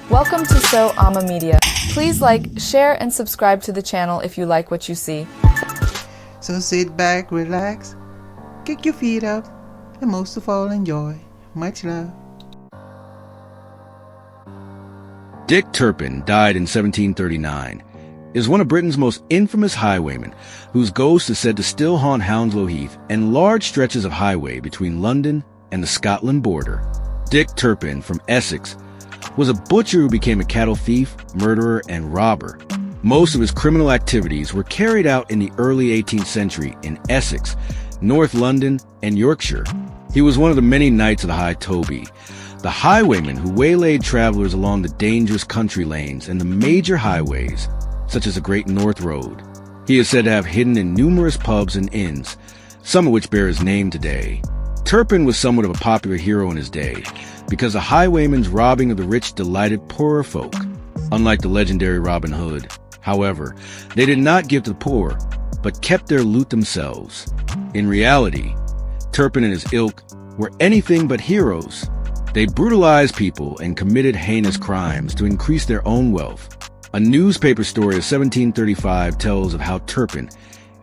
Welcome to AmA Media. Please like, share, and subscribe to the channel if you like what you see. So sit back, relax, kick your feet up, and most of all enjoy. Much love. Dick Turpin died in 1739. Is one of Britain's most infamous highwaymen, whose ghost is said to still haunt Hounslow Heath and large stretches of highway between London and the Scotland border. Dick Turpin from Essex was a butcher who became a cattle thief, murderer, and robber. Most of his criminal activities were carried out in the early 18th century in Essex, North London, and Yorkshire. He was one of the many knights of the High Toby, the highwaymen who waylaid travelers along the dangerous country lanes and the major highways, such as the Great North Road. He is said to have hidden in numerous pubs and inns, some of which bear his name today. Turpin was somewhat of a popular hero in his day, because the highwaymen's robbing of the rich delighted poorer folk. Unlike the legendary Robin Hood, however, they did not give to the poor, but kept their loot themselves. In reality, Turpin and his ilk were anything but heroes. They brutalized people and committed heinous crimes to increase their own wealth. A newspaper story of 1735 tells of how Turpin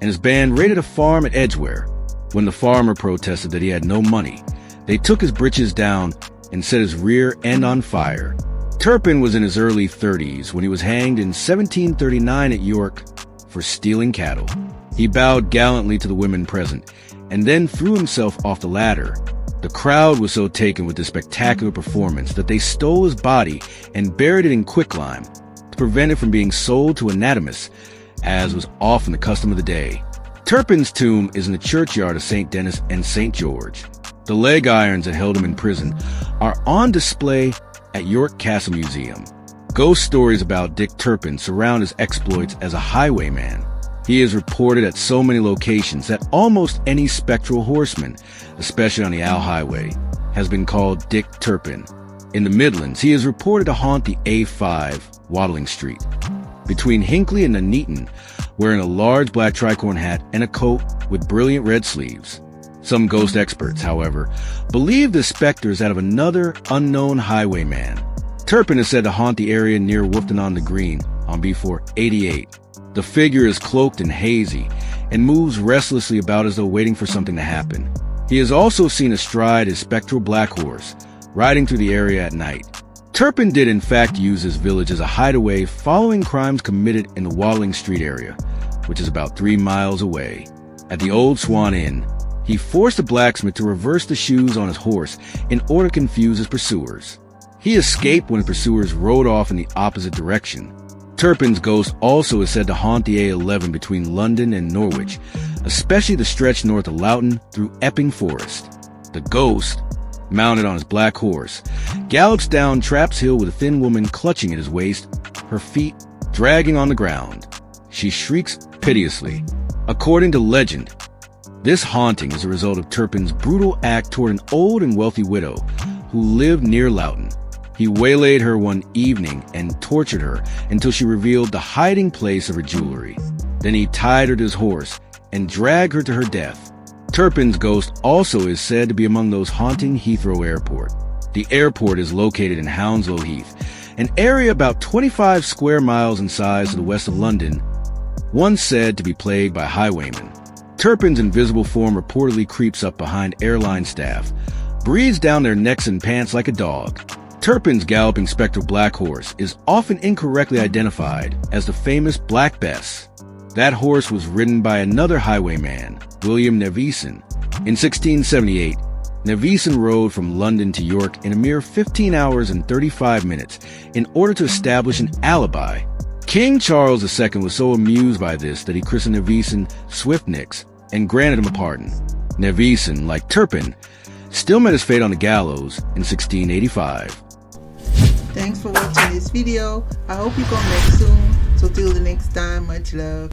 and his band raided a farm at Edgware. When the farmer protested that he had no money, they took his breeches down and set his rear end on fire. Turpin was in his early 30s when he was hanged in 1739 at York for stealing cattle. He bowed gallantly to the women present and then threw himself off the ladder. The crowd was so taken with this spectacular performance that they stole his body and buried it in quicklime to prevent it from being sold to anatomists, as was often the custom of the day. Turpin's tomb is in the churchyard of St. Denis and St. George. The leg irons that held him in prison are on display at York Castle Museum. Ghost stories about Dick Turpin surround his exploits as a highwayman. He is reported at so many locations that almost any spectral horseman, especially on the Owl Highway, has been called Dick Turpin. In the Midlands, he is reported to haunt the A5, Waddling Street. Between Hinckley and Nuneaton, wearing a large black tricorn hat and a coat with brilliant red sleeves. Some ghost experts, however, believe the specter is that of another unknown highwayman. Turpin is said to haunt the area near Wolfton-on-the-Green on B488. The figure is cloaked and hazy and moves restlessly about as though waiting for something to happen. He is also seen astride his spectral black horse, riding through the area at night. Turpin did in fact use his village as a hideaway following crimes committed in the Waddling Street area, which is about 3 miles away. At the Old Swan Inn, he forced a blacksmith to reverse the shoes on his horse in order to confuse his pursuers. He escaped when the pursuers rode off in the opposite direction. Turpin's ghost also is said to haunt the A11 between London and Norwich, especially the stretch north of Loughton through Epping Forest. The ghost, mounted on his black horse, gallops down Traps Hill with a thin woman clutching at his waist, her feet dragging on the ground. She shrieks piteously. According to legend, this haunting is a result of Turpin's brutal act toward an old and wealthy widow who lived near Loughton. He waylaid her one evening and tortured her until she revealed the hiding place of her jewelry. Then he tied her to his horse and dragged her to her death. Turpin's ghost also is said to be among those haunting Heathrow Airport. The airport is located in Hounslow Heath, an area about 25 square miles in size to the west of London, once said to be plagued by highwaymen. Turpin's invisible form reportedly creeps up behind airline staff, breathes down their necks and pants like a dog. Turpin's galloping spectral black horse is often incorrectly identified as the famous Black Bess. That horse was ridden by another highwayman, William Neveson. In 1678, Neveson rode from London to York in a mere 15 hours and 35 minutes in order to establish an alibi. King Charles II was so amused by this that he christened Neveson Swiftnicks and granted him a pardon. Neveson, like Turpin, still met his fate on the gallows in 1685. Thanks for watching this video. I hope you come back soon. So till the next time, much love.